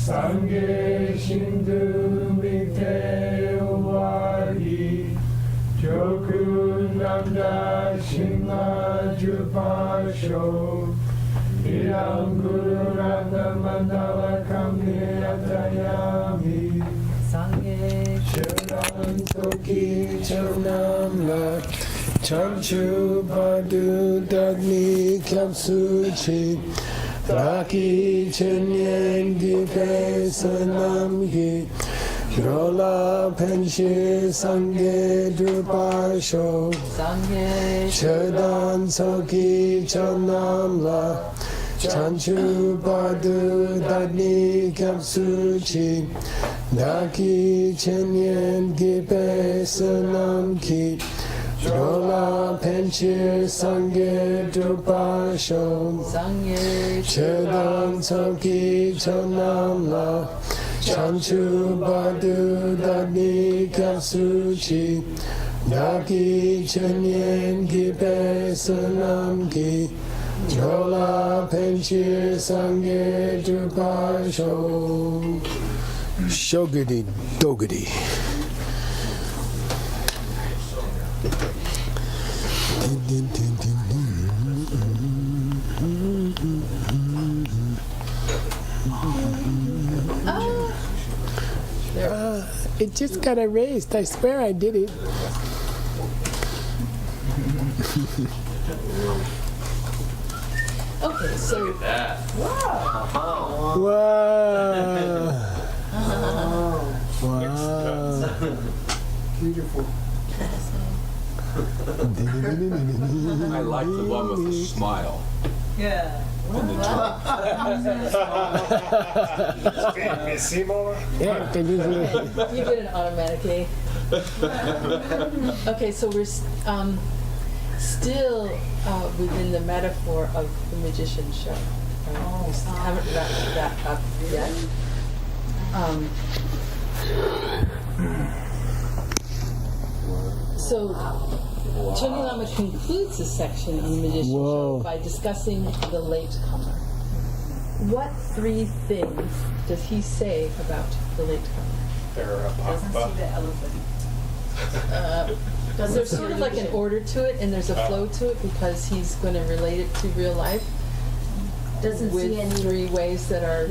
Sangye Shindu Mite Wari Joku Namda Shima Jupasho Iram Guru Rata Mandala Kamni Atayami Sangye Sharan Toki Chonam La Chanchu Badu Dagni Kyapsuchi Raki Chenyen Gipe Sanam Gi Rola Penshi Sangye Drupasho Shadan Soki Chonam La Chanchu Badu Dagni Kyapsuchi Raki Chenyen Gipe Sanam Ki Rola Penchir Sangye Drupasho Chedan Soki Chonam La Chanchu Badu Dagni Kyapsuchi Daki Chenyen Gipe Sanam Ki Rola Penchir Sangye Drupasho Shogadi Dogadi. It just got erased. I swear I did it. Okay, so Wow. Wow. Beautiful. I like the one with the smile. Yeah. And the Yeah, can you you did an automatic A. Okay, so we're still within the metaphor of the magician show. Right? We haven't wrapped that up yet. So Choni Lama concludes this section on the magician show by discussing the latecomer. What three things does he say about the latecomer? Doesn't see the elephant. There's sort of like an order to it, and there's a flow to it because he's going to relate it to real life. Doesn't with see any three ways that are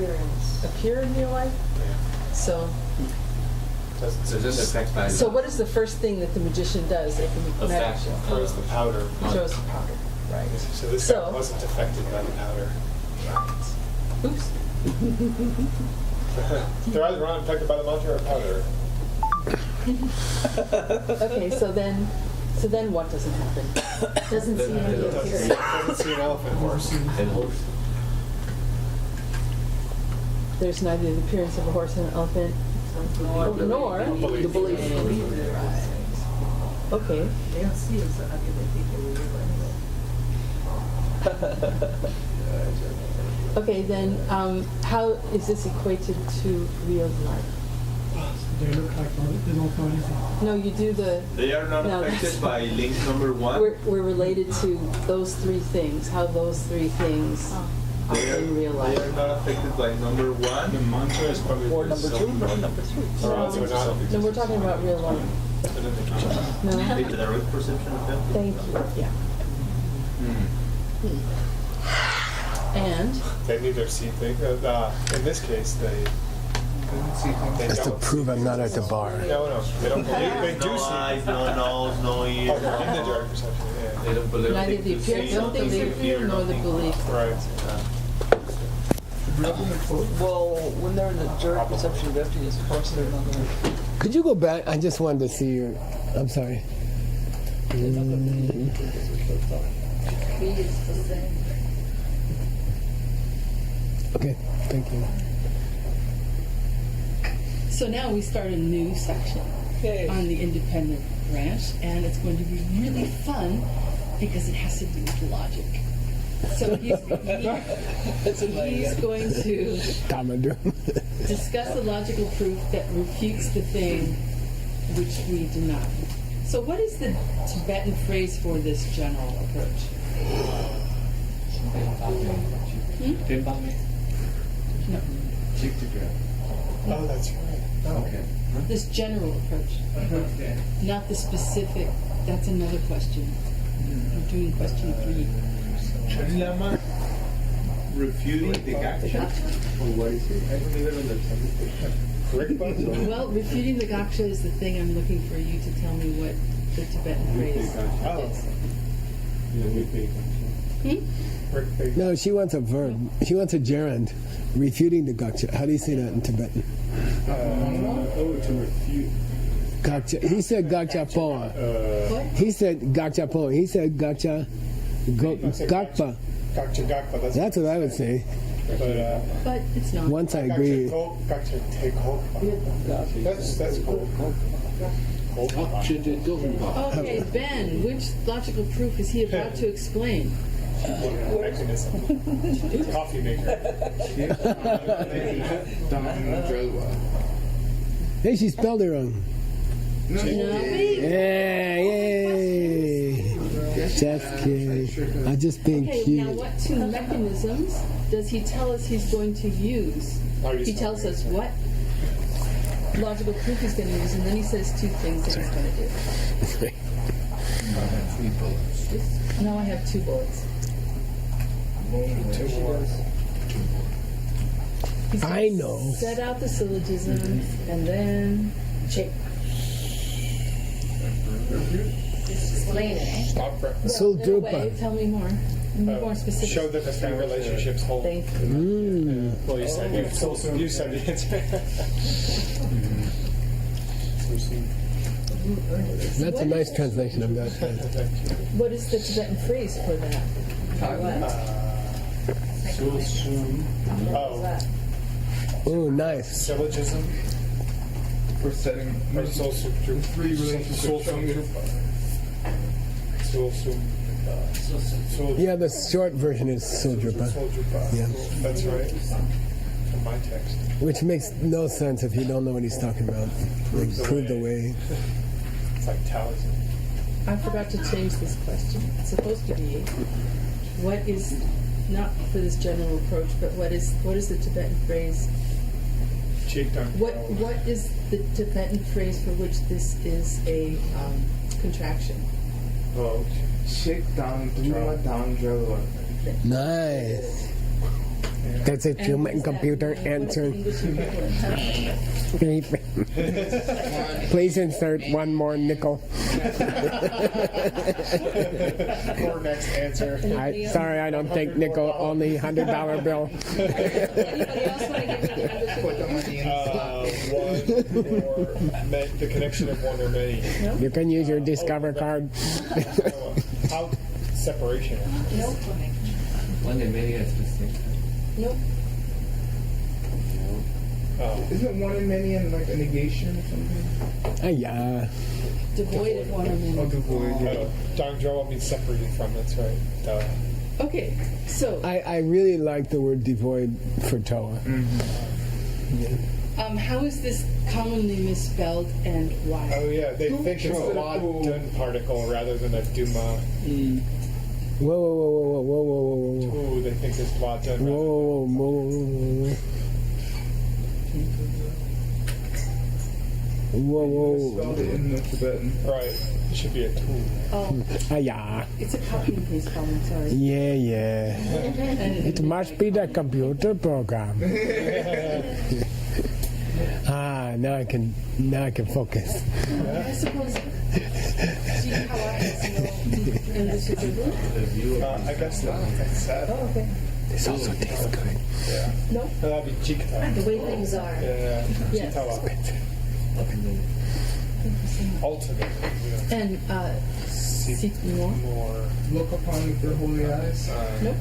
appear in real life. So. So just affect by So what is the first thing that the magician does at the magic show? Throws the powder. He throws the powder, right? So this guy wasn't affected by the powder. Oops. They're either not affected by the mantra or powder. Okay, so then what doesn't happen? doesn't see any appearance. Doesn't see an elephant horse. There's neither the appearance of a horse and an elephant, nor the belief. Okay. They don't see it, so how can they think they're real anyway? Okay, then how is this equated to real life? They look like they don't know anything. No, you do the. They are not affected by link number one. We're related to those three things. How those three things are in real life. They are not affected by number one. The mantra is probably Or number two, or number three. No, we're talking about real life. No. The direct perception of them. Thank you. Yeah. And They neither see things. In this case, they That's to don't prove see I'm not at the bar. No, they don't believe. They do No see. eyes, no nose, no ears. Oh, in the direct perception, yeah. They don't believe. neither the appearance of things appear nor the belief. Right. Well, when they're in the direct perception of emptiness, of course they're not going to. Could you go back? I just wanted to see your. I'm sorry. Okay, thank you. So now we start a new section on the independent branch, and it's going to be really fun because it has to do with logic. So he's going to discuss the logical proof that refutes the thing which we deny. So what is the Tibetan phrase for this general approach? No. Oh, that's right. Oh. This general approach, not the specific. That's another question. We're doing question 3. Lama refuting the gaksha. What is it? I don't even understand. Correct button? Well, refuting the gaksha is the thing I'm looking for you to tell me what the Tibetan phrase Oh. is. No, she wants a verb. She wants a gerund. Refuting the gaksha. How do you say that in Tibetan? To refute. Gaksha. He said gaksha poa. What? He said gaksha poa. He said gaksha gakpa. Gakpa. That's what I would say. But it's not. Once I agree. Gakcha take hold. That's cool. Okay, Ben, which logical proof is he about to explain? Mechanism. Coffee maker. Hey, she spelled it wrong. No. Yeah, yay. Just kidding. I'm just being Okay, cute. now what 2 mechanisms does he tell us he's going to use? He tells us what logical proof he's going to use, and then he says 2 things that he's going to do. No, I have 2 bullets. He's gonna I know. Set out the syllogism, and then check. Explain it. Stop for So In a duper. way, tell me more. More specific. show that the family relationships hold. Thank you. Well, you said you said the answer. That's a nice translation of that. What is the Tibetan phrase for that? Oh, Oh, nice. syllogism. For setting Or soul sutra. 3 relationships. Soul sutra. Soul sutra. Soul Yeah, the short version is Sudrupa, sutra. Yeah. That's right. From my text. which makes no sense if you don't know what he's talking about. Like, prove the way. It's like Taoism. I forgot to change this question. It's supposed to be, what is, not for this general approach, but what is the Tibetan phrase? Cheek down. What is the Tibetan phrase for which this is a contraction? Oh, Nice. That's a human computer answer. Please insert one more nickel. or next answer. Sorry, I don't take nickel, only $100 bill. Anybody else want to give me One or the connection of one or many. You can use your Discover card. How separation? Nope. One and many at the same time. Nope. Oh. Isn't one and many in like a negation or something? Yeah. Devoid of one or many. Oh, Dang Zhou means separated from, that's right. Duh. Okay, so I really like the word devoid for Toa. how is this commonly misspelled and why? Oh yeah, they think it's a Dun particle rather than a Duma. Whoa, whoa, whoa, whoa, whoa, whoa, whoa, whoa. Ooh, they think it's La Dun. Whoa, whoa, whoa, whoa, whoa. Whoa, whoa. Spelled it in the Tibetan. Right, it should be a tool. Oh, Yeah. it's a copy and paste problem, sorry. Yeah, yeah. And It must be the computer program. Now I can focus. I suppose, see how I can English is English? I guess that's sad. Oh, okay. This also tastes good. Yeah. No? That'd be Jikta. The way things are. Yeah. Yes. Jiktawa. Ultimate. And seek more? More. Look upon with their holy eyes. Nope.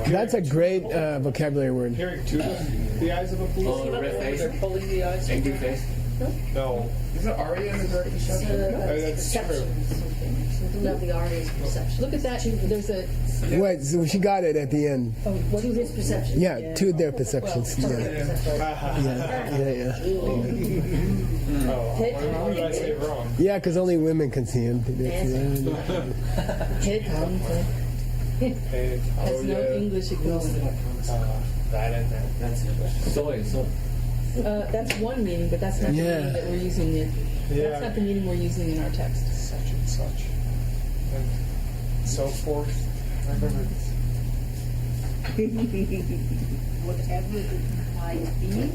That's a great vocabulary word. Hearing to the eyes of a fool? Oh, red face. They're pulling the eyes. Angry face. No. Isn't Arya in the dark perception? That's true. Something about the artist's perception. Look at that. There's a. Wait, so she got it at the end. Oh, what To is his perception. Yeah, to their perceptions. Yeah, yeah. Oh, what did I say wrong? Yeah, because only women can see him. Head Hey, has no English equivalent. that in there. That's soy. That's one meaning, but that's not the Yeah. meaning that we're using in. Yeah. That's not the meaning we're using in our text. Such and such. And so forth. I remember this. Whatever the implied be.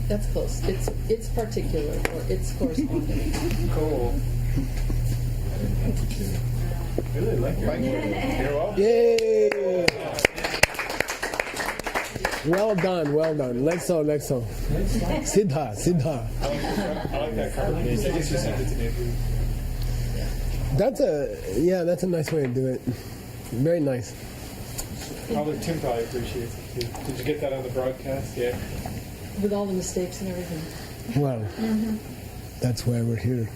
That's close. It's particular or it's corresponding. Cool. I really like your Thank you. You're welcome. Yay! Well done, well done. Lexo. Siddha. I like that cover. I guess you sent it to me. That's a nice way to do it. Very nice. Probably Tim probably appreciates it too. Did you get that on the broadcast? Yeah. With all the mistakes and everything. Well, that's why we're here.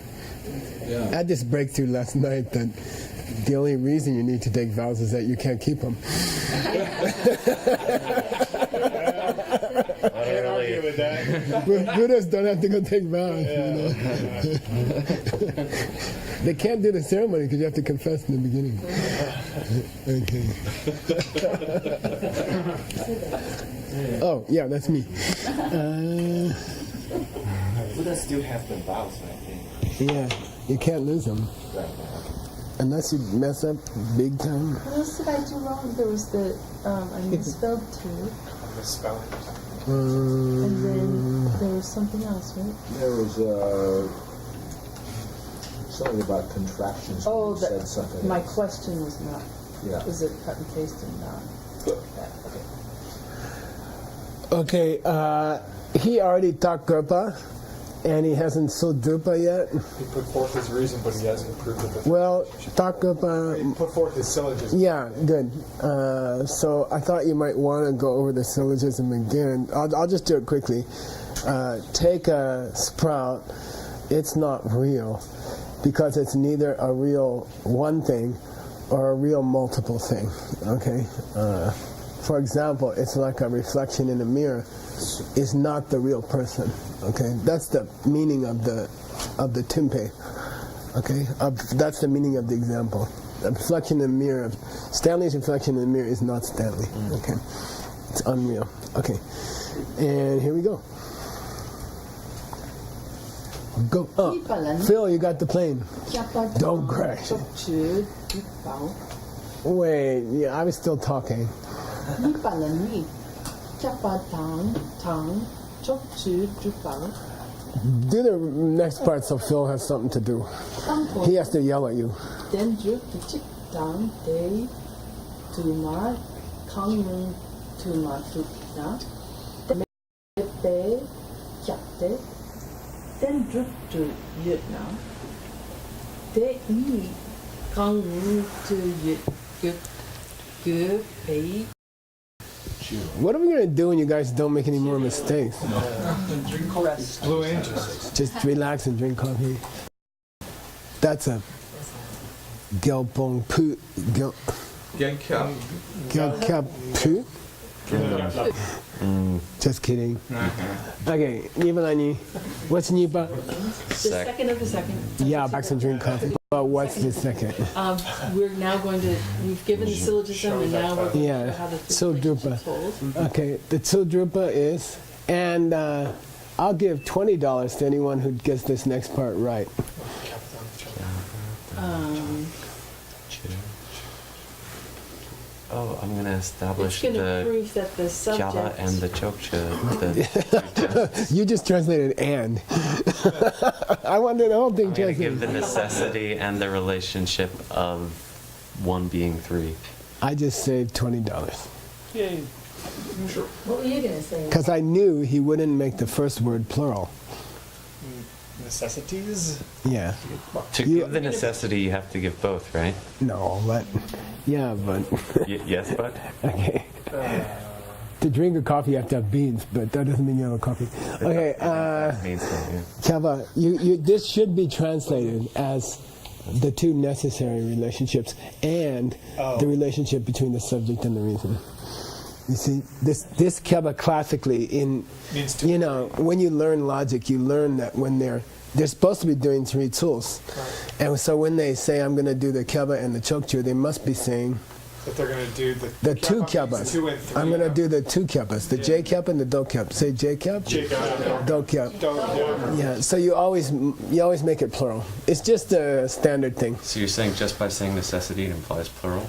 Yeah. I had this breakthrough last night that the only reason you need to take vows is that you can't keep them. I can't argue with that. Buddhists don't have to go take vows. You know? They can't do the ceremony because you have to confess in the beginning. Okay. Oh, yeah, that's me. Buddha still have the vows, I think. Yeah, you can't lose them. Unless you mess up big time. What else did I do wrong? There was the I misspelled two, Misspelling. and then there was something else, right? There was something about contractions. Oh, You said something my else. question was not. Yeah. Was it cut and paste and not? That. Okay. Okay, he already talked Gurpa, and he hasn't sold Drupa yet. He put forth his reason, but he hasn't proved it. Well, talk He Gurpa, put forth his syllogism. yeah, good. So I thought you might want to go over the syllogism again. I'll just do it quickly. Take a sprout, it's not real, because it's neither a real one thing or a real multiple thing, okay? For example, it's like a reflection in a mirror. Is not the real person, okay? That's the meaning of the timpe, okay? That's the meaning of the example. The reflection in the mirror, Stanley's reflection in the mirror is not Stanley, okay? It's unreal, okay? And here we go. Go up. Phil, you got the plane. Don't crash. Wait, yeah, I was still talking. Do the next part so Phil has something to do. He has to yell at you. What are we going to do when you guys don't make any more mistakes? Blue Angels. Just relax and drink coffee. That's a Gelpong Pu. Gelkap Pu? Just kidding. Okay, Nibalani, what's Nipa? The second of the second. Yeah, back and drink coffee. But what's the second? We're now going to. We've given the syllogism, and now we're going to Yeah, show how the Sildrupa. is told. Okay, the Tsudrupa is, and I'll give $20 to anyone who gets this next part right. Oh, I'm going to establish It's going to the prove that the subject. Jala and the Chokcha. You just translated "and." I wanted the whole thing I'm going to give translated. the necessity and the relationship of one being three. I just saved $20 Yay. What were you gonna say? because I knew he wouldn't make the first word plural. Necessities? To Yeah. You- give the necessity, you have to give both, right? No, but yeah, but Yes, but? okay. To drink a coffee, you have to have beans, but that doesn't mean you have a coffee. Okay, Means that, yeah. Kava, this should be translated as the two necessary relationships and the relationship between the subject and the reason. You see, this Kava classically Means two. you know, when you learn logic, you learn that when they're supposed to be doing three tools. And so when they say, I'm going to do the Kava and the Chokchu, they must be saying that they're going to do The two keppa keppas. means 2 and 3. I'm going to do the two keppas, the J kep and the do kep. Say J kep, do kep. Yeah, so you always make it plural. It's just a standard thing. So you're saying just by saying necessity it implies plural?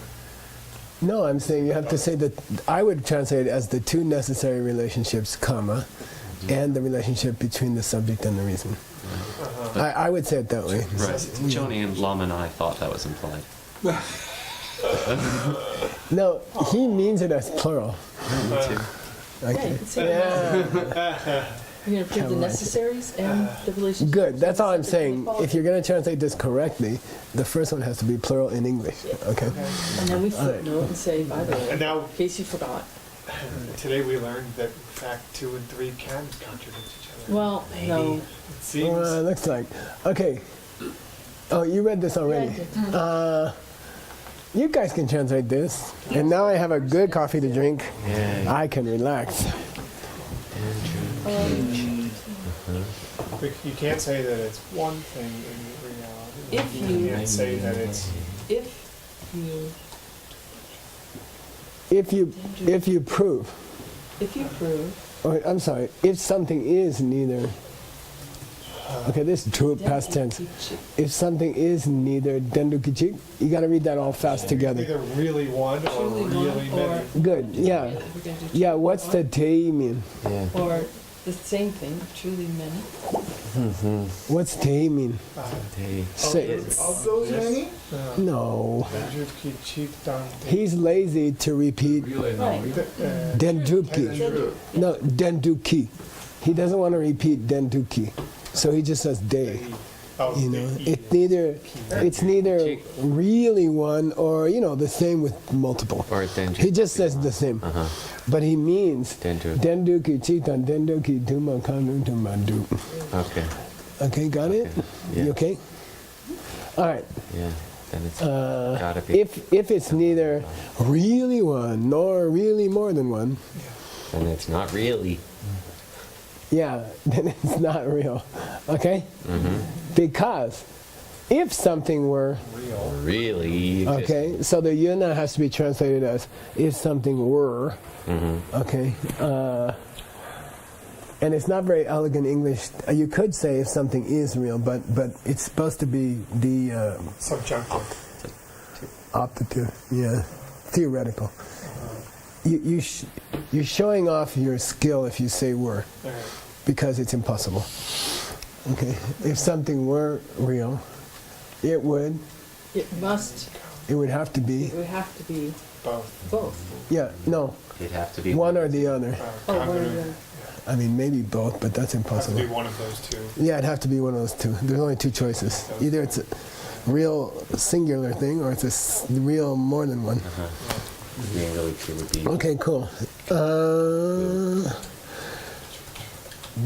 No, I'm saying you have to say that. I would translate it as the two necessary relationships, comma, and the relationship between the subject and the reason. I would say it that way. Right. Joni and Lama and I thought that was implied. No, he means it as plural. Me too. Yeah, you can say you're going to prove the necessaries and the relationship. Good. That's all I'm between saying. the quality. If you're going to translate this correctly, the first one has to be plural in English. Okay. And then we footnote and say, by the way, And now, in case you forgot. today we learned that, in fact, 2 and 3 can contradict each other. Well, no. It seems. Looks like. Okay. Oh, you read this already. Yeah, You guys can translate this. And now I have a good coffee to drink. Yeah. I can relax. You can't say that it's one thing in reality. If You you- can't say that it's. if you If you prove, or I'm sorry, if something is neither. Okay, this is true past tense. If something is neither dendukichi, you got to read that all fast together. Either really one or really many. Good. Yeah. Yeah. What's the tei mean? or the same thing, truly many. What's tei mean? Say it. Of those many? No. He's lazy to repeat Right. denduki. No, denduki. He doesn't want to repeat denduki, so he just says de. You know, it's neither really one or the same with multiple. Or dendu. He just says the same, but he means denduki chitan denduki duma kanu dumadu. Okay. Okay, got it? Yeah. You okay? All right. Yeah. Then it's gotta be. If it's neither really one nor really more than one, Then it's not really. yeah, then it's not real. Okay? Mm-hmm. Because if something were, Really. okay, so the yuna has to be translated as if something were, okay? And it's not very elegant English. You could say if something is real, but it's supposed to be the Subjunctive. optative, yeah, theoretical. You're showing off your skill if you say were, because it's impossible. Okay, if something were real, it would It would have to be, Both. yeah, no, It'd have to be one or the other. Oh, one or the other. I mean, maybe both, but that's Has to impossible. be one of those two. Yeah, it'd have to be one of those two. There's only two choices. Either it's a real singular thing, or it's a real more than one. Being really true would be. Okay, cool.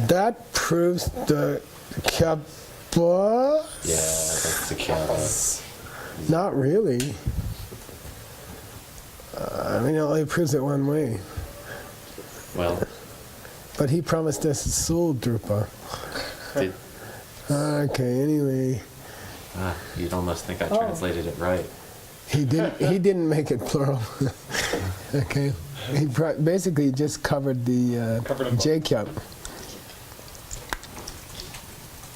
That proves the kappa. Yeah, that's the kappa. Not really. I mean, it only proves it one way. Well, But he promised us soul drupa. did, Okay, anyway. you'd almost think I translated it right. He didn't make it plural. Okay. He basically just covered the J cap.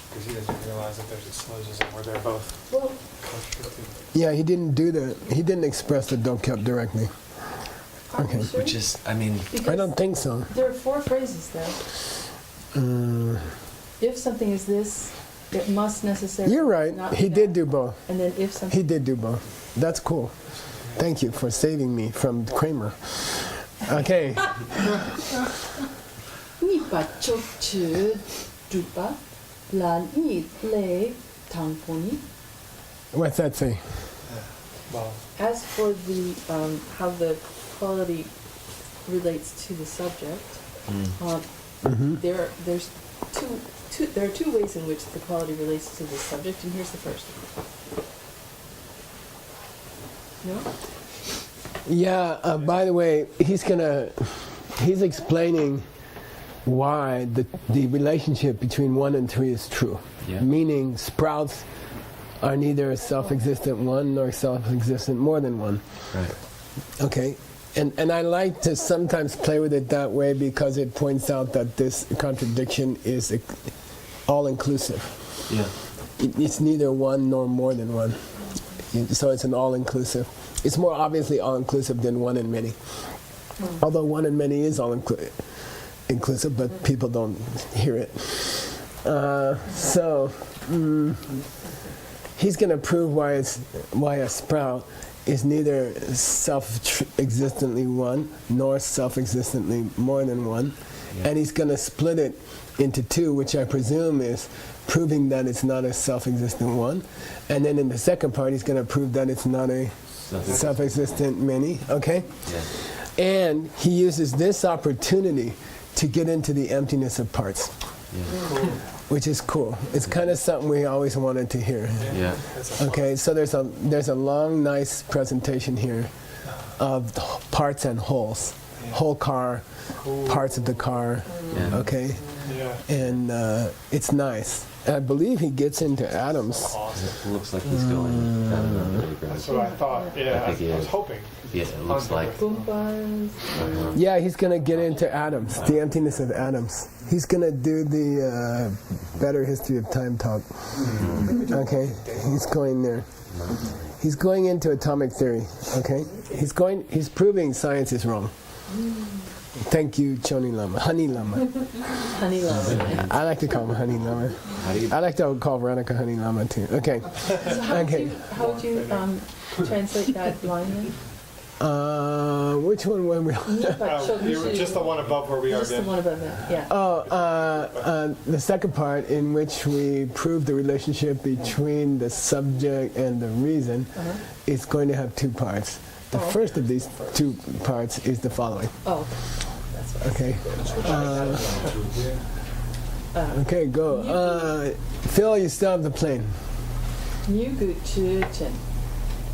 Because he doesn't realize that there's a syllogism where they're both contradicting. Yeah, he didn't do that. He didn't express the do cap directly. Okay. Which is, I mean, Because I don't think so. there are 4 phrases there. If something is this, it must necessarily. You're right. not be He that. did do both. And then if something. He did do both. That's cool. Thank you for saving me from Kramer. Okay. Ni pa chok chu drupa la ni le tangponi. What's that say? Well, As for the how the quality relates to the subject, there's there are two ways in which the quality relates to the subject, and here's the first. No? Yeah, by the way, he's explaining why the relationship between 1 and 3 is true. Yeah. Meaning sprouts are neither self-existent one nor self-existent more than one. right. Okay, and I like to sometimes play with it that way because it points out that this contradiction is all-inclusive. Yeah. It's neither one nor more than one. So it's an all-inclusive. It's more obviously all-inclusive than one and many. Although one and many is all-inclusive, but people don't hear it. He's going to prove why a sprout is neither self-existently one nor self-existently more than one. Yeah. And he's going to split it into two, which I presume is proving that it's not a self-existent one. And then in the second part, he's going to prove that it's not a self-existent many, okay? Yeah. And he uses this opportunity to get into the emptiness of parts. Yeah. Which is cool. It's kind of something we always wanted to hear. Yeah. Okay, so there's a long, nice presentation here of parts and wholes. Whole car, parts of the car, Yeah. okay? Yeah. And it's nice. I believe he gets into atoms. It looks like he's going down another playground. That's what I thought. Yeah, I think he I was is. hoping. Yeah, it looks like. Yeah, he's going to get into atoms, the emptiness of atoms. He's going to do the better history of time talk. Okay, he's going there. He's going into atomic theory. Okay, he's proving science is wrong. Thank you, Choni Lama. Honey Lama. Honey Lama. I like to call him Honey Lama. I like to call Veronica Honey Lama too. Okay. So how would you translate that line then? Which one were we on? Just the one above where we are. Just the one above that, yeah. The second part in which we prove the relationship between the subject and the reason is going to have two parts. The first of these two parts is the following. Oh, that's what Okay. Okay, go. Phil, you still have the plane. Nyugu Chuchen.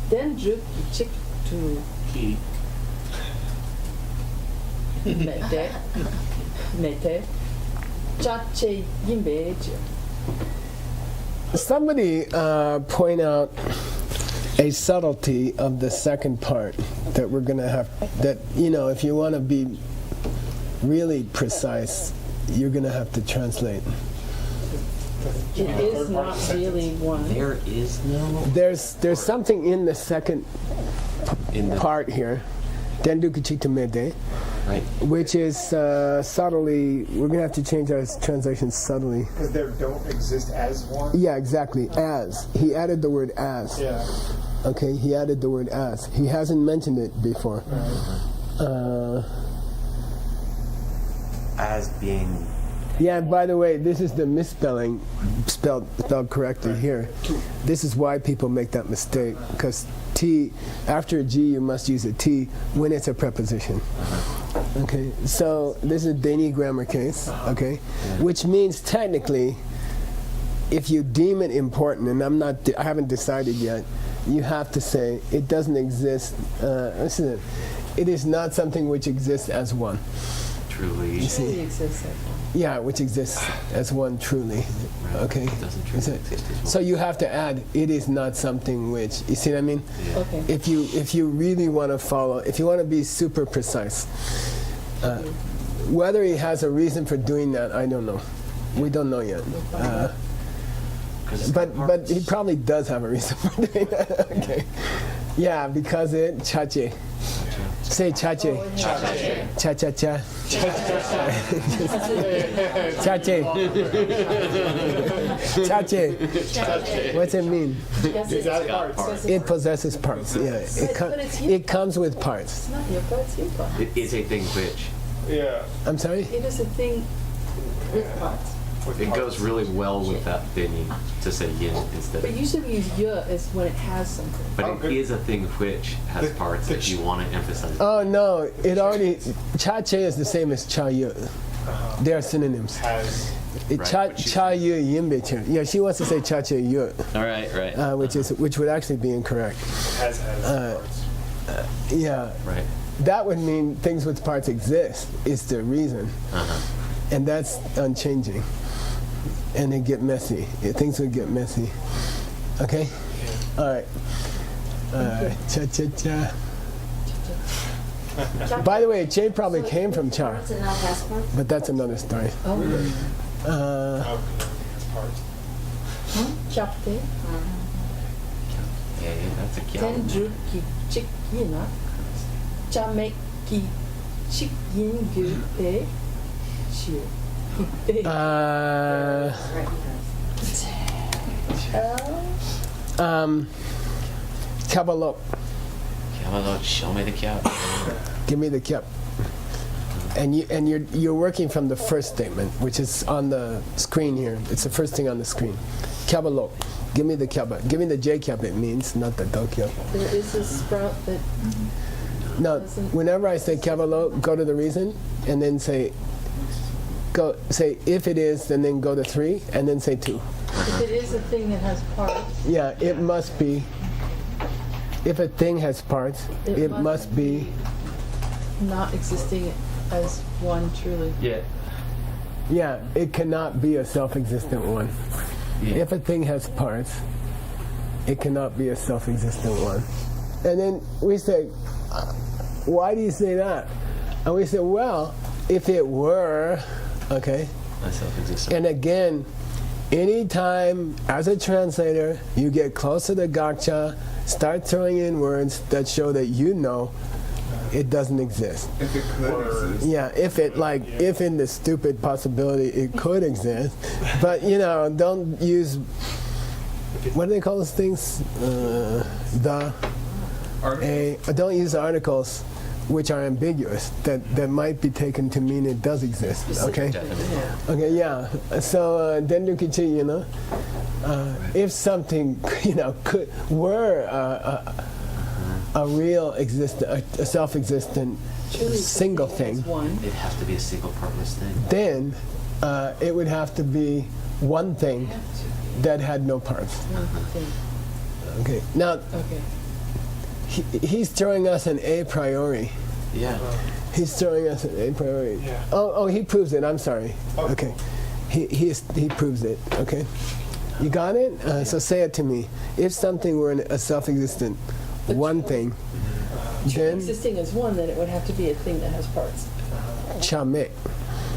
Dendru Chik to Mete. Chache Yimbe. Somebody point out a subtlety of the second part that we're going to have, that, if you want to be really precise, you're going to have to translate. It is not really one. There is no. There's something in the second part here, Dendukuchita Mede, Right. which is subtly, we're going to have to change our translation subtly. Because there don't exist as one? Yeah, exactly, as. He added the word as. Yeah. Okay, he added the word as. He hasn't mentioned it before. As being. Yeah, and by the way, this is the misspelling, spelled correctly here. This is why people make that mistake, because T, after a G, you must use a T when it's a preposition. Okay, so this is a Dani grammar case, okay, which means technically, if you deem it important, and I haven't decided yet, you have to say it doesn't exist. Listen, it is not something which exists as one. Truly. You see? It exists as one. Yeah, which exists as one truly. Okay. It doesn't truly exist as one. So you have to add, it is not something which. You see what I mean? Yeah. Okay. If you really want to follow, if you want to be super precise, whether he has a reason for doing that, I don't know. We don't know yet. But he probably does have a reason for doing that. Okay. Yeah, because it chache. Say chache. Chache. Cha cha cha. Chache. Chache. What's it mean? It possesses parts. Yeah. It comes with parts. It's not yucca, it's yucca. It is a thing which. Yeah. I'm sorry? It is a thing with parts. It goes really well with that thingy to say yin instead But of. usually we use ya is when it has something. But it is a thing which has parts if you want to emphasize. Oh no! It already chache is the same as cha yu. They are synonyms. Has. Cha yu yinbe chen. Yeah, she wants to say cha che yu, All right. which would actually be incorrect. Has parts. Yeah. Right. That would mean things with parts exist is the reason, and that's unchanging. And they get messy. Things would get messy. Okay. All right. Cha cha cha. By the way, Che probably came from Cha, Parts and not has parts? but that's another story. Oh, chapte. Yeah, that's a Ten kiao. ki chik yina. Chame ki chik yin gu pe. Chiu. Kabbalot. Kiao, show me the kiao. Give me the kyap. And you're working from the first statement, which is on the screen here. It's the first thing on the screen. Kabbalot. Give me the kyapa. Give me the J kyap. It means not the do kyap. There is a sprout that No. Whenever I say kabbalot, go to the reason, and then say if it is, and then go to 3, and then say 2. if it is a thing that has parts, Yeah, it must be. If a thing has parts, it must be. not existing as one truly. Yeah. Yeah, it cannot be a self-existent one. Yeah. If a thing has parts, it cannot be a self-existent one. And then we say, why do you say that? And we say, well, if it were, okay. A self-existent. And again, anytime as a translator you get close to the gakcha, start throwing in words that show that you know it doesn't exist. If it could exist. Yeah, if in the stupid possibility it could exist, but don't use, what do they call those things? Don't use articles which are ambiguous that might be taken to mean it does exist. Okay. Definitely. Okay. Yeah. So dendukichi, if something were a real a self-existent Truly single existing as thing, one. It'd have to be a single purpose thing. then it would have to be one thing that had no parts. One thing. Okay. Now Okay. he's throwing us an a priori. Yeah. He's throwing us an a priori. Yeah. Oh, he proves it. I'm sorry. Oh. Okay. He proves it. Okay. You got it? So say it to me. If something were a self-existent one thing, then Existing as one, then it would have to be a thing that has parts. chame.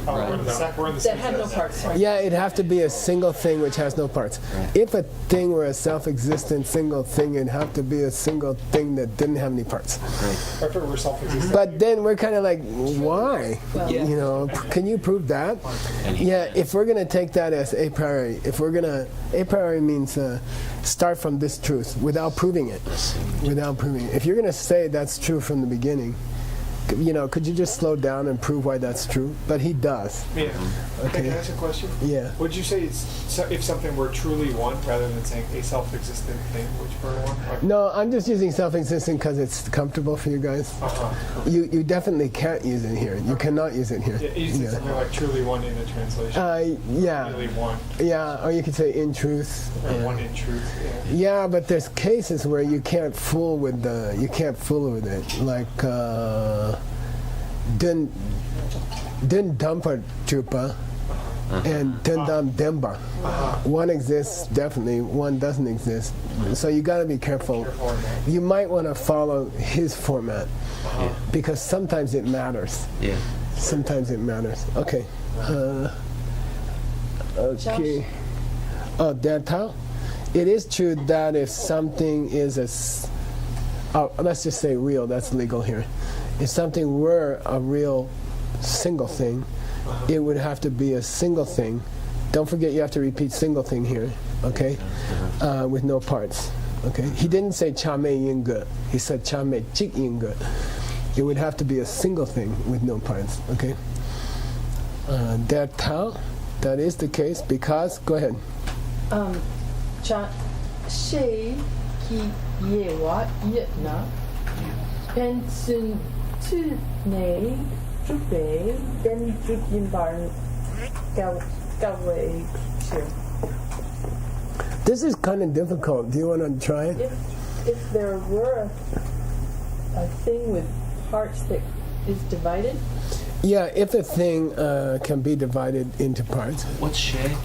Oh, we're in the That same had no sense. parts. Sorry. Yeah, it'd have to be a single thing which has no parts. If a thing were a self-existent single thing, it'd have to be a single thing that didn't have any parts. If it were self-existent. But then we're kind of like, why? Well, Can you prove that? Yeah, if we're going to take that as a priori, a priori means start from this truth without proving it. Without proving it. If you're going to say that's true from the beginning, could you just slow down and prove why that's true? But he does. Yeah. Okay. Can I ask a question? Yeah. Would you say if something were truly one, rather than saying a self-existent thing, which were one? Like, No, I'm just using self-existent because it's comfortable for you guys. You definitely can't use it here. You cannot use it here. Yeah, you said something like truly one in the translation. Yeah. Really one. Yeah, or you could say in truth. Or one in truth. Yeah. Yeah, but there's cases where you can't fool with it. Like dun dumper chupa and dun dum demba. One exists definitely, one doesn't exist. So you got to be careful. You might want to follow his format because sometimes it matters. Yeah. Sometimes it matters. Okay. Okay. Oh, that how? It is true that if something is let's just say real, that's legal here. If something were a real single thing, it would have to be a single thing. Don't forget you have to repeat single thing here, okay? With no parts, okay? He didn't say chame yinge, he said chame chik yinge. It would have to be a single thing with no parts, okay? That is the case because, go ahead. cha she ki yewa yetna pensun tu ne trupe den trukin barn gawe. This is kind of difficult. Do you want to try it? If there were a thing with parts that is divided, Yeah, if a thing can be divided into parts. What's shay?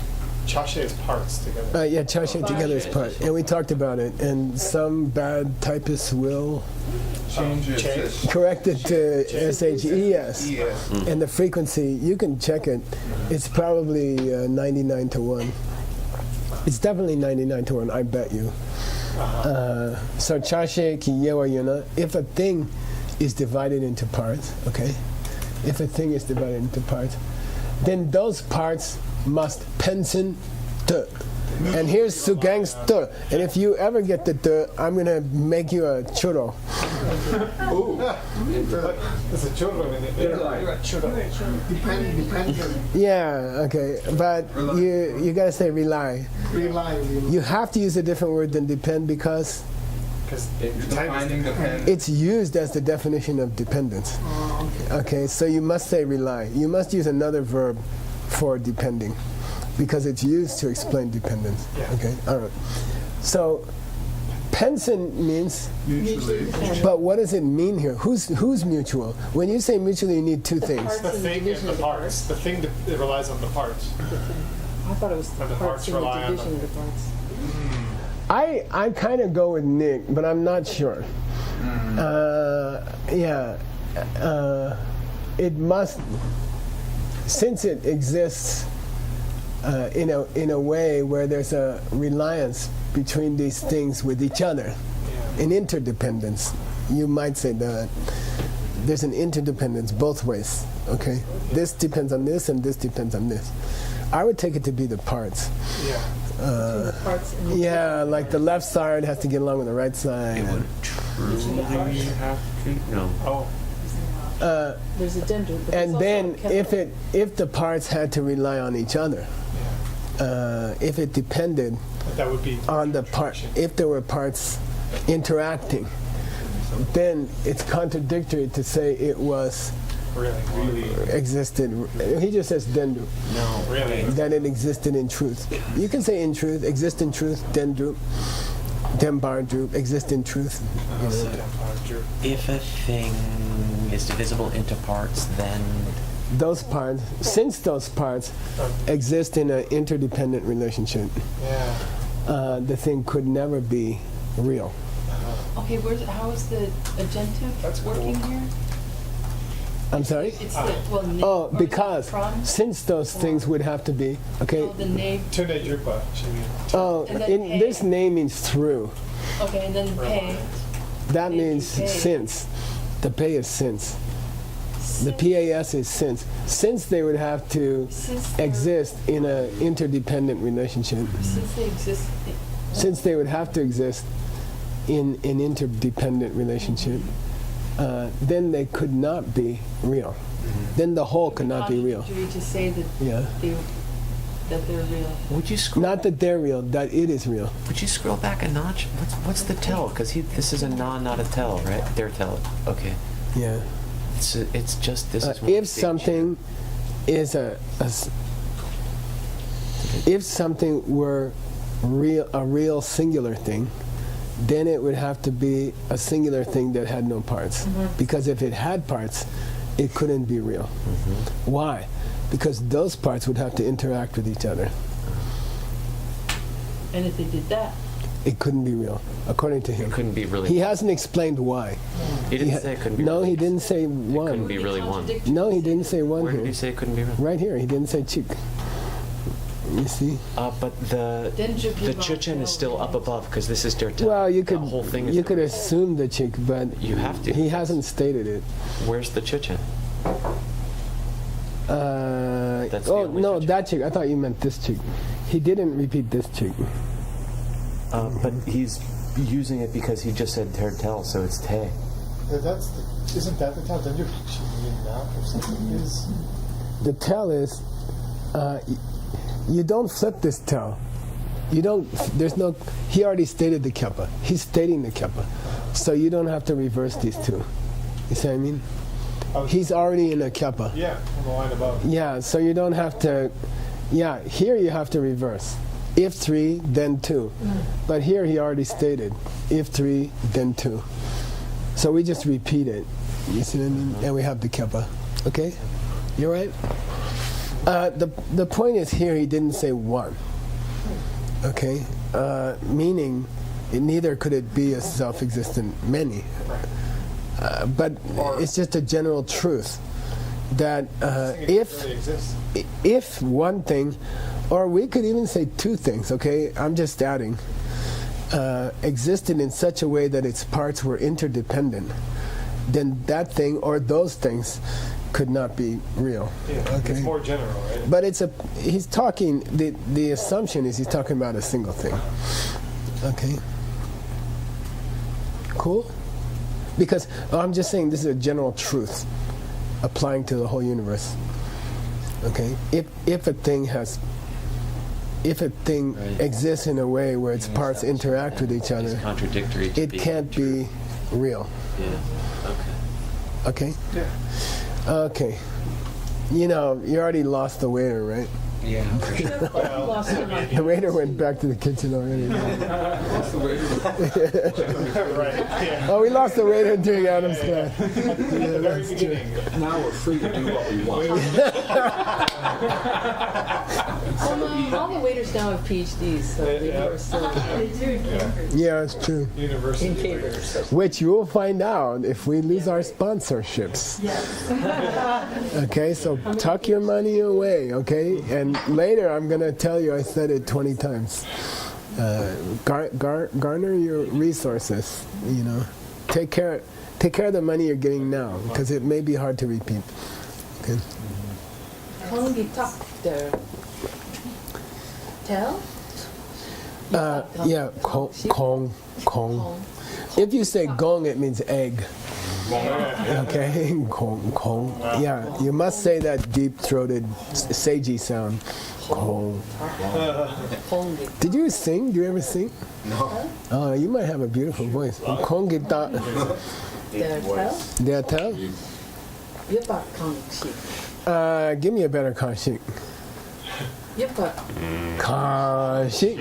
Chashe is parts together. Yeah, Chashe together is part, and we talked about it. And some bad typists will Change. correct it to SHES, and the frequency you can check it. It's probably 99 to 1. It's definitely 99 to 1. I bet you. So Chashe ki yewa yuna. If a thing is divided into parts, okay. If a thing is divided into parts, then those parts must pensin de. And here's Sugang's de. And if you ever get the de, I'm going to make you a churro. There's a churro in it. You're a churro. Yeah, okay. But you got to say rely. You have to use a different word than depend because it's used as the definition of dependence. Okay, so you must say rely. You must use another verb for depending because it's used to explain dependence. Okay, all right. So pensin means Mutually. but what does it mean here? Who's mutual? When you say mutually, you need two things. The thing and the parts. The thing that relies on the parts. I thought it was the And the parts parts and the rely on division of the parts. I kind of go with Nick, but I'm not sure. It must, since it exists in a way where there's a reliance between these things with each other, an interdependence. You might say that there's an interdependence both ways. Okay, this depends on this, and this depends on this. I would take it to be the parts. The parts and the Like the left side has to get along with the right side. It would truly have to. No. Oh. there's a dendron. But And there's then also a chemical. if the parts had to rely on each other, if it depended That would be on the part, if there were parts interacting, then it's contradictory to say it was really existed. He just says dendru, No. really. that it existed in truth. You can say in truth, exist in truth, dendru, dembardru, exist in truth. If a thing is divisible into parts, then Those parts, since those parts exist in an interdependent relationship, Yeah. the thing could never be real. Okay, how is the agentive working here? I'm sorry? It's the, well, name, Oh, or because from, since those things would have to be, okay, the name, Tune Drupa should be. oh, And then pay. this name means through. okay, and then pay. That Pay, means pay. since. The pay is since. The PAS is since. Since they would have to Since they're- exist in an interdependent relationship. Since they exist, Since they would have to exist in an interdependent relationship, then they could not be real. Then the whole could not be real. contradictory to say that Yeah. that they're real. would you scroll? Not that they're real, that it is real. Would you scroll back a notch? What's the tell? Because this is a non, not a tell, right? Their tell. Okay. Yeah. It's just this is one If big something is if something were a real singular thing, then it would have to be a singular thing that had no parts. Because if it had parts, it couldn't be real. Why? Because those parts would have to interact with each other. And if they did that, It couldn't be real, according to It him. couldn't be really. He hasn't explained why. He didn't say it couldn't be. No, really. he didn't say It couldn't one. be really one. contradictory No, to he say didn't that- say one Where did he here. say it couldn't be real? Right here, he didn't say chick. You see? But the Chechen is still up above because this is their tell. Well, you The could whole thing is you could assume the chick, but You have to. he hasn't stated it. Where's the Chechen? That's the Oh only no, chick. that chick. I thought you meant this chick. He didn't repeat this chick. But he's using it because he just said ter tell, so it's te. Isn't that the tell? Then you mean that if something is. The tell is, you don't flip this tell. You don't. There's no. He already stated the kappa. He's stating the kappa, so you don't have to reverse these two. You see what I mean? He's already in a kappa. Yeah, on the line above. Yeah, so you don't have to. Yeah, here you have to reverse. If 3, then 2. But here he already stated, if 3, then 2. So we just repeat it. You see what I mean? And we have the kappa. Okay? You all right? The point is here he didn't say 1. Okay, meaning neither could it be a self-existent many. But it's just a general truth that if one thing, or we could even say two things, okay, I'm just adding, existed in such a way that its parts were interdependent, then that thing or those things could not be real. Yeah, okay? it's more general, right? But he's talking, the assumption is he's talking about a single thing. Okay? Cool? Because I'm just saying this is a general truth applying to the whole universe. Okay? If a thing exists in a way where its parts interact with each other, It's contradictory to it can't be real. Yeah. Okay? Yeah. Okay. You know, you already lost the waiter, right? Yeah. Lost him on The waiter went back to the kitchen already. Right. Yeah. Oh, we lost the waiter during Adam's class. At the very beginning. Now we're free to do what we want. all the waiters now have PhDs, so they are still. Yeah, it's true. University. Which you will find out if we lose our sponsorships. Okay, so tuck your money away, okay? And later I'm going to tell you I said it 20 times. Garner your resources, you know. Take care of the money you're getting now, because it may be hard to repeat. Okay. Tell? Yeah, kong. If you say gong, it means egg. Okay, kong. Yeah, you must say that deep-throated seiji sound. Kong. Did you sing? Do you ever sing? No. Oh, you might have a beautiful voice. Kong gita. Did I tell? Give me a better kanshik. Kanshik.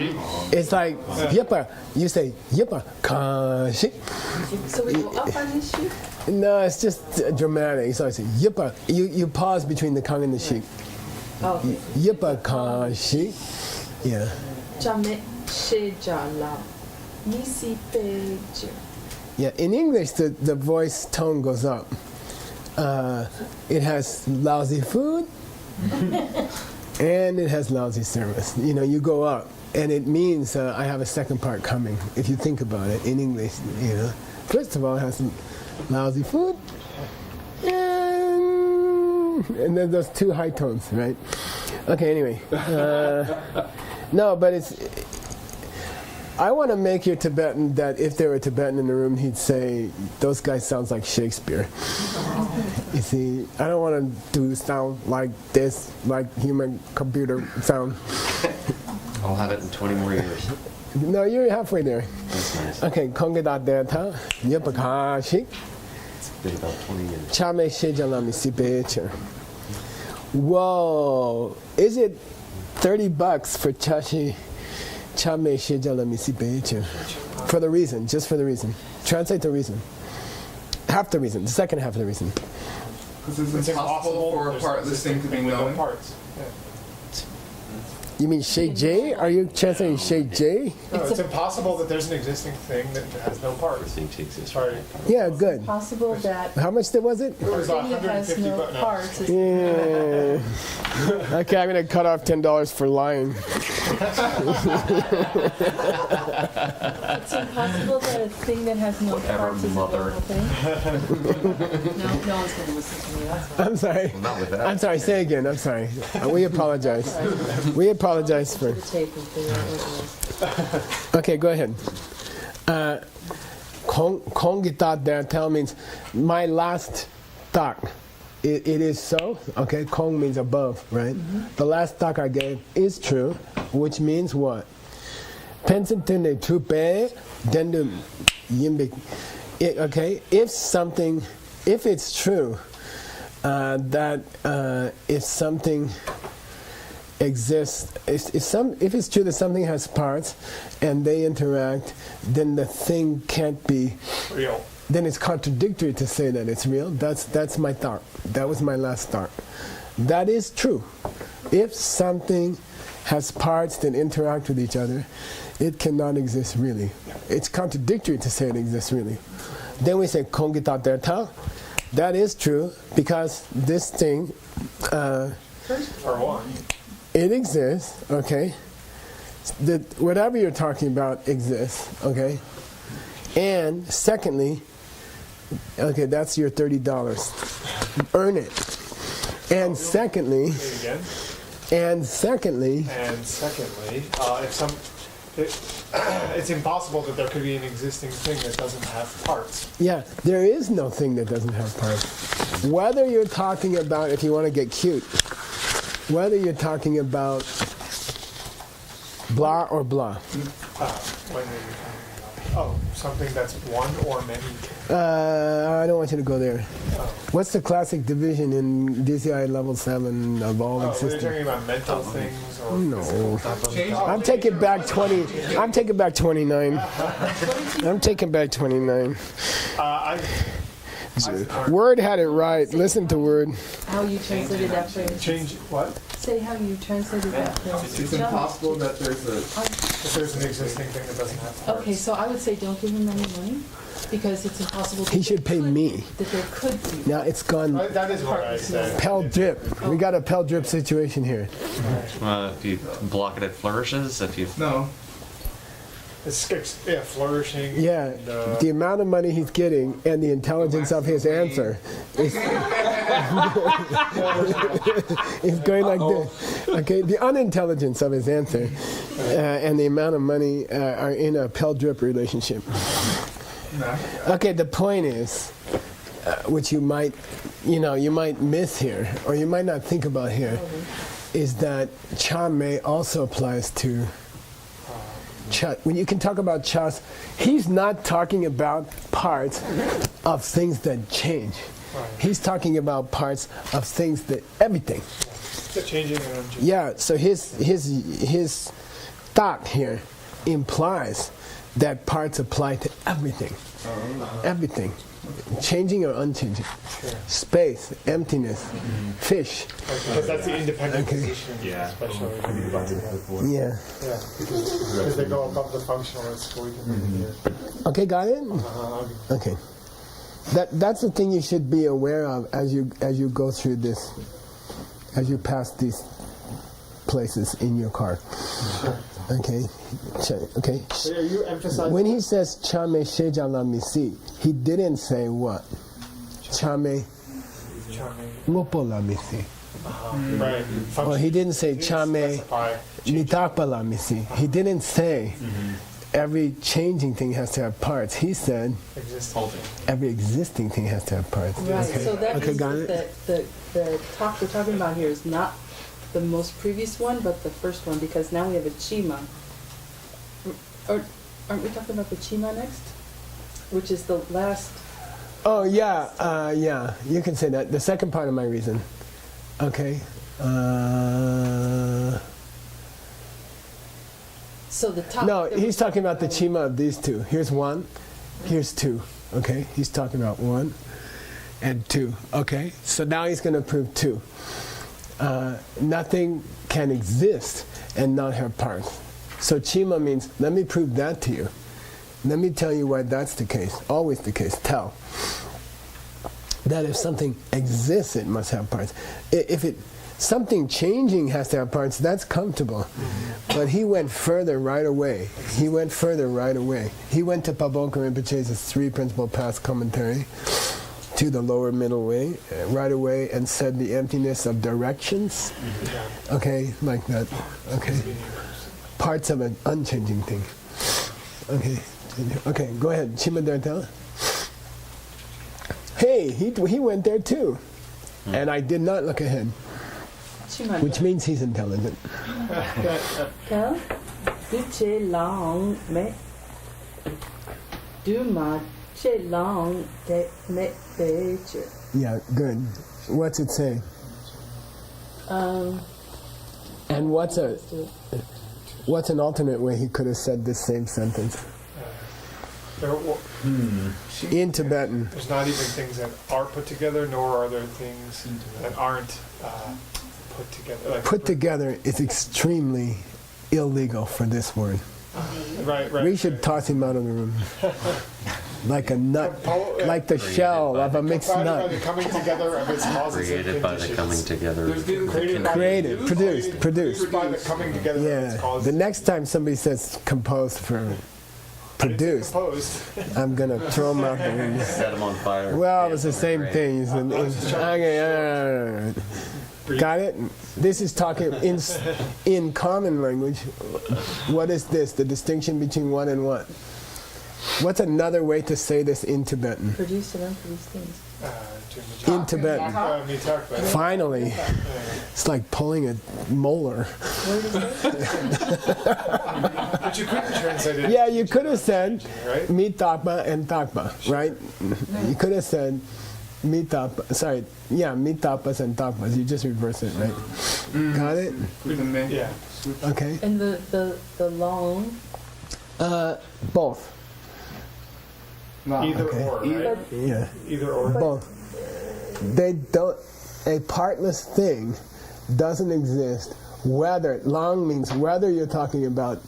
It's like yippa. You say yippa kanshik. So we go up on this shoe? No, it's just dramatic. So I say yippa. You pause between the kang and the shik. Oh. Yippa kanshik. Yeah. Yeah. In English, the voice tone goes up. It has lousy food. And it has lousy service. You know, you go up, and it means I have a second part coming. If you think about it in English, you know, first of all, it has some lousy food, and then those two high tones, right? Okay. Anyway, no, but it's. I want to make your Tibetan that if there were a Tibetan in the room, he'd say, those guys sounds like Shakespeare. You see, I don't want to do sound like this, like human computer sound. I'll have it in 20 more years. No, you're halfway there. That's nice. Okay, Kongeda Deta, Yupakashi, It's been about 20 years. Chame Shijalami Sibecher. Whoa, is it $30 for Chashi? Chame Shijalami Sibecher. For the reason, just for the reason. Translate the reason. Half the reason, the second half of the reason. Because it's impossible for a part of this thing to be known. Parts. Yeah. You mean Shay J? Are you translating Shay J? No, it's impossible that there's an existing thing that has no parts. Things exist. Sorry. Yeah, good. Possible that How much was it? It was thing that has 150 no but no. parts is Yeah. Okay, I'm gonna cut off $10 for lying. It's impossible that a thing that has no Whatever, parts is a mother. normal thing. No one's going to listen to me. That's why. I'm sorry. Not with that. I'm sorry. Say again. I'm sorry. We apologize. We apologize for. The tape and figure out what it was. Okay, go ahead. Kongita there tell means my last thought. It is so. Okay, Kong means above, right? The last thought I gave is true, which means what? Pensantene tupe dendu yimbi. Okay, if it's true that if something exists, if it's true that something has parts and they interact, then the thing can't be Real. then it's contradictory to say that it's real. That's my thought. That was my last thought. That is true. If something has parts that interact with each other, it cannot exist really. It's contradictory to say it exists really. Then we say kongita delta. That is true because this thing, it exists, okay? Whatever you're talking about exists, okay? And secondly, okay, that's your $30. Earn it. And secondly, it's impossible that there could be an existing thing that doesn't have parts. yeah, there is no thing that doesn't have parts. Whether you're talking about, if you want to get cute, whether you're talking about blah or blah. When are you talking about? Oh, something that's one or many. I don't want you to go there. What's the classic division in DCI level 7 of all You're existing? talking about mental things or No. I'm taking back 20. I'm taking back 29. I'm taking back 29. Word had it right. Listen to Word. How you translated that phrase. Change what? Say how you translated that phrase. It's impossible that there's If there's an existing thing that doesn't have parts. Okay, so I would say don't give him any money because it's impossible. He should pay me. That there could be. Now it's gone. That is what I said. Pell drip. We got a Pell drip situation here. If you block it, it flourishes. If you No. It's flourishing. Yeah, and, the amount of money he's getting and the intelligence of his answer is, is going like this. Okay, the unintelligence of his answer and the amount of money are in a Pell drip relationship. Okay, the point is, which you might miss here, or you might not think about here, is that cha may also applies to. When you can talk about chas, he's not talking about parts of things that change. He's talking about parts of things that everything. The changing and unchanging. Yeah. So his thought here implies that parts apply to everything. Everything. Changing or unchanging. Space, emptiness, fish. Because that's the independent position. Yeah. Especially. Yeah. Yeah. Because they go above the functionalist, we can make it here. Okay, got it? Okay. That's the thing you should be aware of as you go through this, as you pass these places in your car. Okay. Okay. So are you emphasizing? When he says chame shejala misi, he didn't say what? Chame mopola misi. Right. Or he didn't say chame nitapala misi. He didn't say every changing thing has to have parts. He said every existing thing has to have parts. Right. Okay. So that means got it. that the talk we're talking about here is not the most previous one, but the first one, because now we have a chima. Or aren't we talking about the chima next? Which is the last. Oh yeah, yeah. You can say that. The second part of my reason. Okay. So the top. No, he's talking about the chima of these two. Here's one. Here's two. Okay. He's talking about one and two. Okay. So now he's going to prove two. Nothing can exist and not have parts. So chima means, let me prove that to you. Let me tell you why that's the case. Always the case. Tell. That if something exists, it must have parts. If something changing has to have parts, that's comfortable. But he went further right away. He went to Paboka Rinpoche's three principal paths commentary to the lower middle way, right away, and said the emptiness of directions. Okay, like that. Okay. Parts of an unchanging thing. Okay, go ahead. Chima Dartala. Hey, he went there too. And I did not look ahead. Which means he's intelligent. Yeah, good. What's it say? And what's an alternate way he could have said this same sentence? In Tibetan. There's not even things that are put together, nor are there things that aren't put together. Like Put together is extremely illegal for this word. Right. We should toss him out of the room. Like a nut, like the shell of a mixed Provided by nut. the coming together of its causes and Created by the conditions. coming together. Created, produced. Produced by the coming together of its Yeah. causes. The next time somebody says composed for produced, Composed. I'm gonna throw him out the room. Set them on fire. Well, it's the same thing. Okay, got it? This is talking in common language. What is this? The distinction between what and what? What's another way to say this in Tibetan? Produced and unproduced things. In Tibetan. Finally. It's like pulling a molar. But you couldn't translate it. Yeah, you could have said Right? mitakpa and takpa, right? You could have said mitapas and takpas. You just reverse it, right? Got it? Yeah. Okay. And the long. Both. Either Okay. or, right? Yeah. Either or. Both. They don't. A partless thing doesn't exist. Whether long means whether you're talking about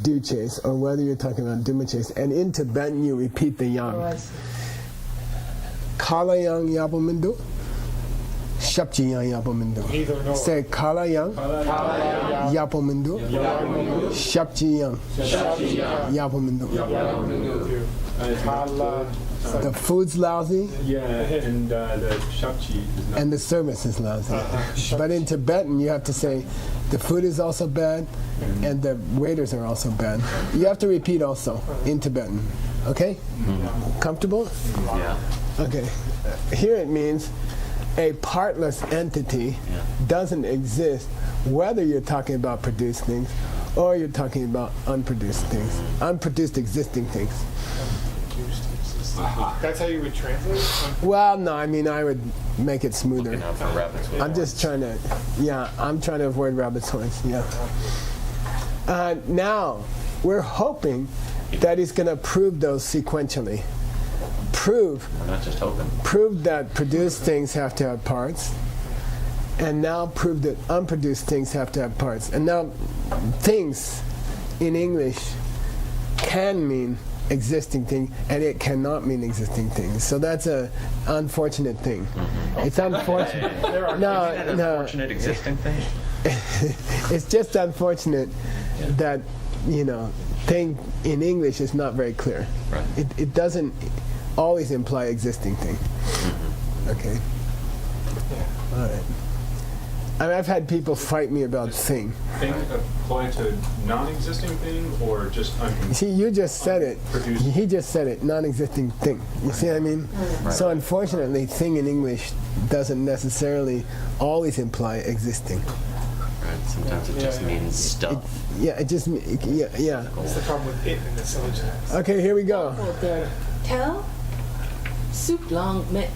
duches or whether you're talking about dumaches. And in Tibetan, you repeat the yang. Oh, I see. Kala yang yapamindu. Shapchi yang yapamindu. Neither nor. Say kala yang yapamindu. Shapchi yang yapamindu. The food's lousy Yeah, and the shapchi is not. and the service is lousy. But in Tibetan, you have to say the food is also bad and the waiters are also bad. You have to repeat also in Tibetan. Okay? Comfortable? Yeah. Okay. Here it means a partless entity doesn't exist whether you're talking about produced things or you're talking about unproduced things, unproduced existing things. That's how you would translate it? Well, no, I mean, I would make it smoother. Looking out for rabbits. I'm just trying to, I'm trying to avoid rabbit's horns, now, we're hoping that he's going to prove those sequentially. We're not just hoping. Prove that produced things have to have parts, and now prove that unproduced things have to have parts. And now, things in English can mean existing thing, and it cannot mean existing things. So that's a unfortunate thing. It's unfortunate. No, Unfortunate existing thing. it's just unfortunate that thing in English is not very clear. Right. It doesn't always imply existing thing. Okay. All right. I mean, I've had people fight me about thing. Thing apply to non-existing thing or just unconditional? See, you just said it. Produced. He just said it, non-existing thing. You see what I mean? So unfortunately, thing in English doesn't necessarily always imply existing. Right. Sometimes it just means stuff. Yeah, it just, yeah. That's the problem with it in the syllogisms. Okay, here we go. Oh, there. Tell. Soup long me.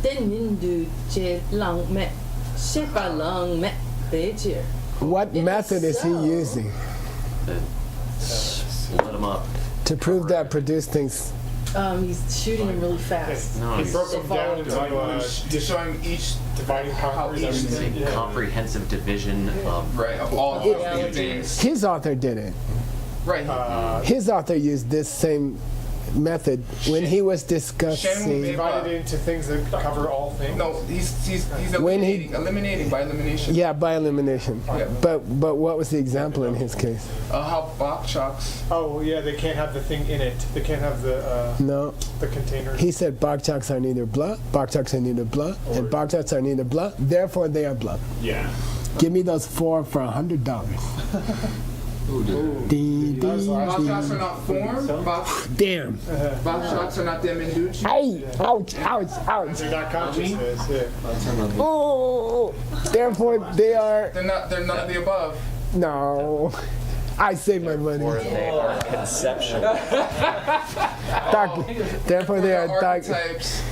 Then mindu je long me. Shepa long me. Beijir. What method is he so- using Let them up. to prove that produced things? He's shooting him really fast. No, He he's broke them down into showing each dividing conquers. using comprehensive division of right of all Yeah. things. His author did it. Right. His author used this same method when he was discussing. Divided into things that cover all things. No, he's When eliminating by elimination. Yeah, by elimination. Yeah. But what was the example in his case? How bok choks. Oh yeah, they can't have the thing in it. They can't have the No, container. he said bok choks are neither blah, bok choks are neither blah, and bok choks are neither blah. Therefore, they are blah. Yeah. Give me those four for $100. Dee, Bok dee, choks are dee. not formed. Bok Damn. choks are not them induced. Hey, ouch, ouch, ouch. They're not consciousness. Yeah. Oh, therefore they are. They're none of the above. No. I saved my money. or they are conceptual. Therefore they are Archetypes.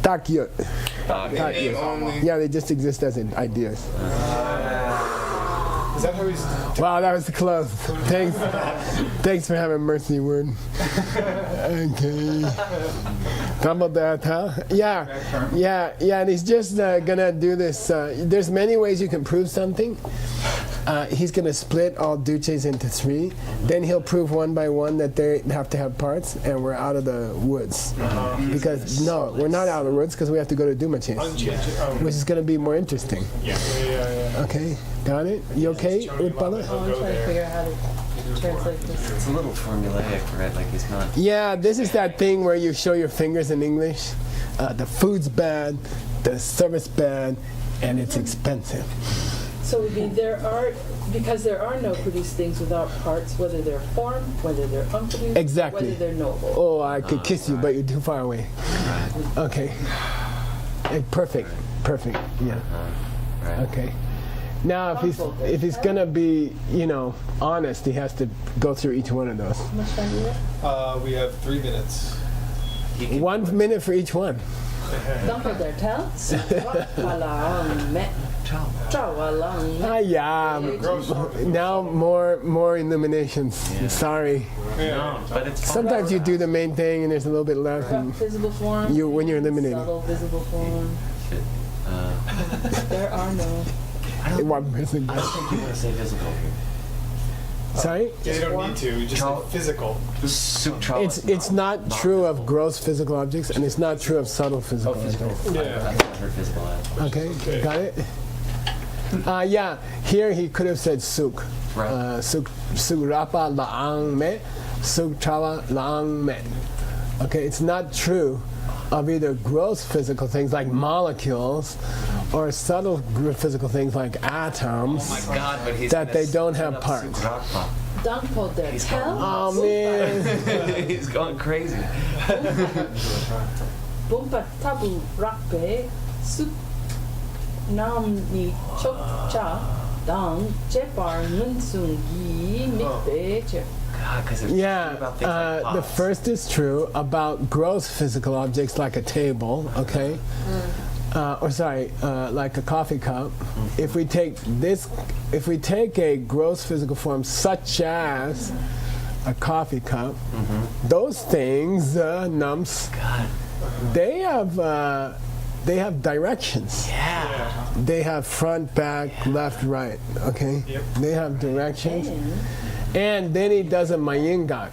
takyut. Name only. Yeah, they just exist as in ideas. Is that how he's? Wow, that was close. Thanks for having mercy word. Okay. Double that, huh? Yeah. And he's just gonna do this. There's many ways you can prove something. He's gonna split all duces into 3. Then he'll prove one by one that they have to have parts, and we're out of the woods. Because no, we're not out of the woods because we have to go to Dumache, which is gonna be more interesting. Yeah. Okay, got it? You okay, Utpala? I'm trying to figure out how to translate this. It's a little formulaic, right? Like he's not. Yeah, this is that thing where you show your fingers in English. The food's bad, the service bad, and it's expensive. So it would be because there are no produced things without parts, whether they're formed, whether they're unproduced, Exactly. whether they're knowable. Oh, I could kiss you, but you're too far away. Okay. Perfect. Yeah. Okay. Now, if he's gonna be, honest, he has to go through each one of those. How much time do you have? We have 3 minutes. 1 minute for each one. Don't put their tell. Yeah. Now more illuminations. Yeah. Sorry. No, but it's Sometimes you do the main thing and there's a little bit left. And Visible form. when you're eliminating. Subtle visible form. There are no. One person. I don't think you want to say visible here. Sorry? Yeah, you don't need to. Just say physical. It's not true of gross physical objects, and it's not true of subtle physical objects. Yeah. Okay, got it? Yeah, here he could have said suk. Right. Suk rapa laang me, suk chawa laang me. Okay, it's not true of either gross physical things like molecules or subtle physical things like atoms Oh my God, but he's that they don't have parts. Don't put their tell. Oh man. He's going crazy. Bumpa tabu rakpe sup nam ni chok cha dang jepar nunsung gi mikpe che. Yeah, about things like the pots. first is true about gross physical objects like a table, okay? Like a coffee cup. If we take a gross physical form such as a coffee cup, those things, nums, they have directions. Yeah. They have front, back, left, right, okay? Yep. They have directions. And then he does a mayingat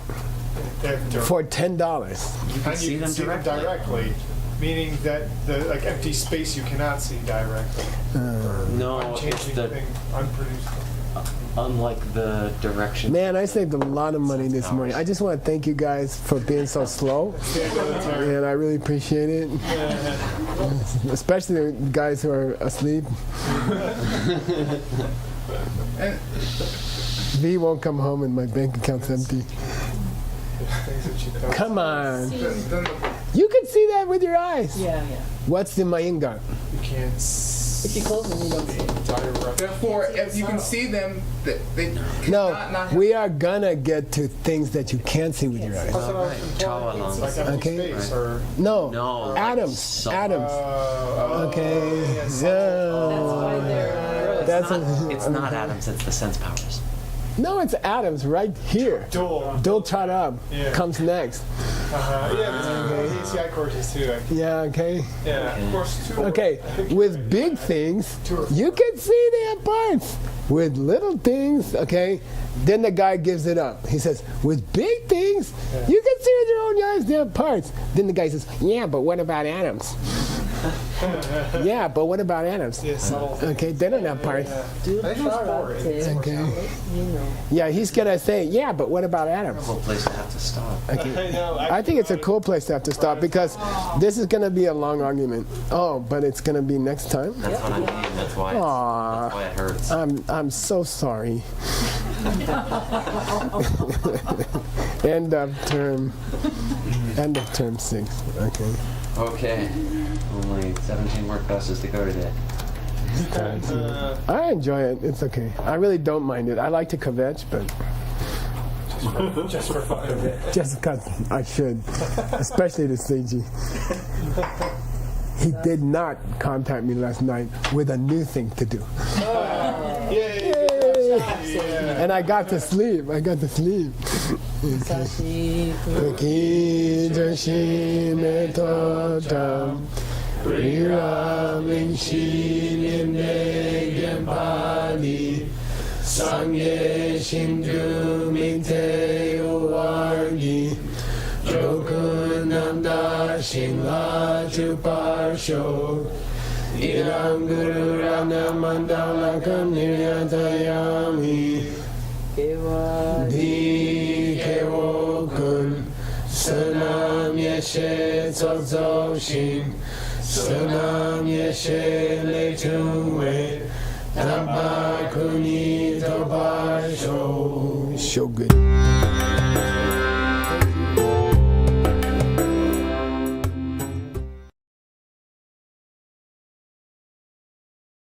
for $10. You can see them directly, meaning that the empty space you cannot see directly. No, it's Unchanging the thing, unproduced. unlike the direction. Man, I saved a lot of money this morning. I just want to thank you guys for being so slow, and I really appreciate it. Especially the guys who are asleep. V won't come home and my bank account's empty. Come on. You can see that with your eyes. Yeah. What's the mayingat? You can't If you close them, you don't see it. Therefore, if you can see them, they No, cannot not have we are gonna get to things that you can't see with your eyes. like empty Okay. space or No, atoms. Atoms. Okay. That's why they're That's It's not atoms, it's the sense powers. No, it's atoms right here. Dul Charab comes next. Yeah, there's ACI courses too. Yeah, okay. Yeah, of course. Okay, with big things, you can see they have parts. With little things, okay, then the guy gives it up. He says, with big things, you can see with your own eyes they have parts. Then the guy says, yeah, but what about atoms? Yeah, but what about atoms? Okay, they don't have parts. Okay. Yeah, he's gonna say, yeah, but what about atoms? Cool place to have to stop. Okay. I think it's a cool place to have to stop because this is gonna be a long argument. Oh, but it's gonna be next time? That's what I mean. That's why. Aw. That's why it hurts. I'm so sorry. End of term 6. Okay. Okay. Only 17 more classes to go today. I enjoy it. It's okay. I really don't mind it. I like to kvetch, but Just for fun. just because I should, especially to Seiji. He did not contact me last night with a new thing to do. Yay! And I got to sleep. Sashi Ki Jashi Metotam Rira Vinci Nimne Gempani Sangye Shindu Mite Uwargi Jokunanda Shingla Chuparsho Iram Guru Rana Mandalakam Niryatayami Di Kewo Kun Sunam Yeshe Tsozo Shin Sunam Yeshe Letuwe Tamba Kuni Tobar Sho. So good.